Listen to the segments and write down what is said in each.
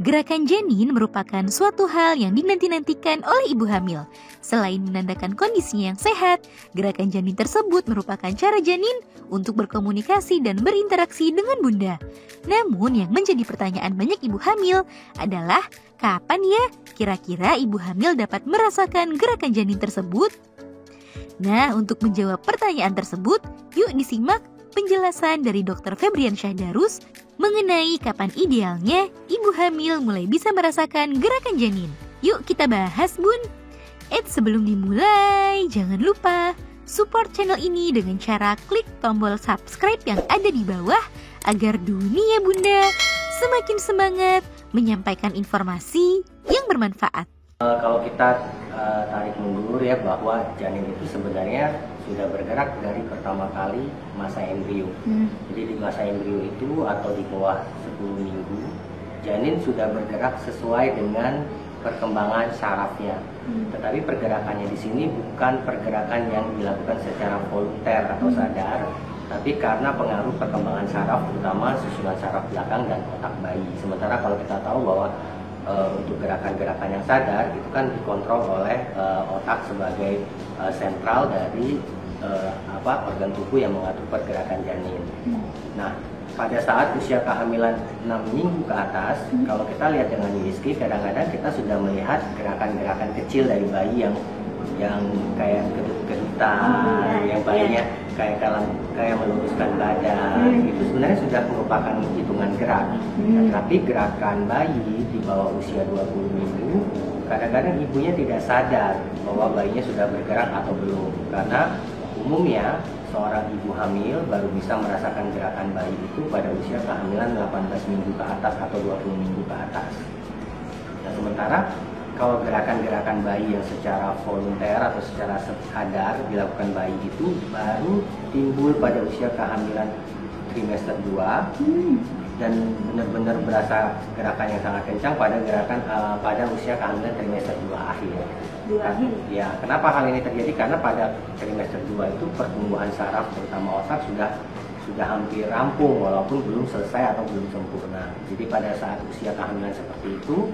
Gerakan janin merupakan suatu hal yang dinanti-nantikan oleh ibu hamil. Selain menandakan kondisinya yang sehat, gerakan janin tersebut merupakan cara janin untuk berkomunikasi dan berinteraksi dengan bunda. Namun yang menjadi pertanyaan banyak ibu hamil adalah, kapan ya kira-kira ibu hamil dapat merasakan gerakan janin tersebut? Nah, untuk menjawab pertanyaan tersebut, yuk disimak penjelasan dari Dr. Febrian Syahdarus mengenai kapan idealnya ibu hamil mulai bisa merasakan gerakan janin. Yuk kita bahas, Bun. Sebelum dimulai, jangan lupa support channel ini dengan cara klik tombol subscribe yang ada di bawah agar dunia bunda semakin semangat menyampaikan informasi yang bermanfaat. Kalau kita tarik mundur ya, bahwa janin itu sebenarnya sudah bergerak dari pertama kali masa embrio. Jadi di masa embrio itu atau di bawah 10 minggu, janin sudah bergerak sesuai dengan perkembangan sarafnya. Tetapi pergerakannya di sini bukan pergerakan yang dilakukan secara volunter atau sadar, tapi karena pengaruh perkembangan saraf, terutama susunan saraf belakang dan otak bayi. Sementara kalau kita tahu bahwa untuk gerakan-gerakan yang sadar itu kan dikontrol oleh otak sebagai sentral dari organ tubuh yang mengatur pergerakan janin. Nah, pada saat usia kehamilan 6 minggu ke atas, kalau kita lihat dengan USG, kadang-kadang kita sudah melihat gerakan-gerakan kecil dari bayi yang kayak kedut-kedutan, yang bayinya kayak meluruskan badan, itu sebenarnya sudah merupakan hitungan gerak. Tapi gerakan bayi di bawah usia 20 minggu, kadang-kadang ibunya tidak sadar bahwa bayinya sudah bergerak atau belum. Karena umumnya seorang ibu hamil baru bisa merasakan gerakan bayi itu pada usia kehamilan 18 minggu ke atas atau 20 minggu ke atas. Nah, sementara kalau gerakan-gerakan bayi yang secara volunter atau secara sadar dilakukan bayi itu baru timbul pada usia kehamilan trimester 2 dan benar-benar berasa gerakan yang sangat kencang pada usia kehamilan trimester 2 akhir. Ya, kenapa hal ini terjadi? Karena pada trimester 2 itu pertumbuhan saraf terutama otak sudah hampir rampung walaupun belum selesai atau belum sempurna. Jadi pada saat usia kehamilan seperti itu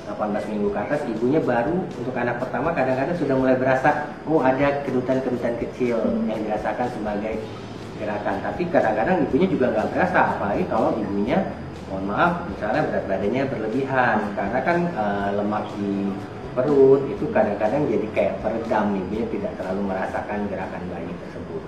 18 minggu ke atas, ibunya baru untuk anak pertama kadang-kadang sudah mulai berasa, ada kedutan-kedutan kecil yang dirasakan sebagai gerakan. Tapi kadang-kadang ibunya juga nggak berasa, apalagi kalau ibunya, mohon maaf, misalnya berat badannya berlebihan. Karena kan lemak di perut itu kadang-kadang jadi kayak peredam, ibunya tidak terlalu merasakan gerakan bayi tersebut.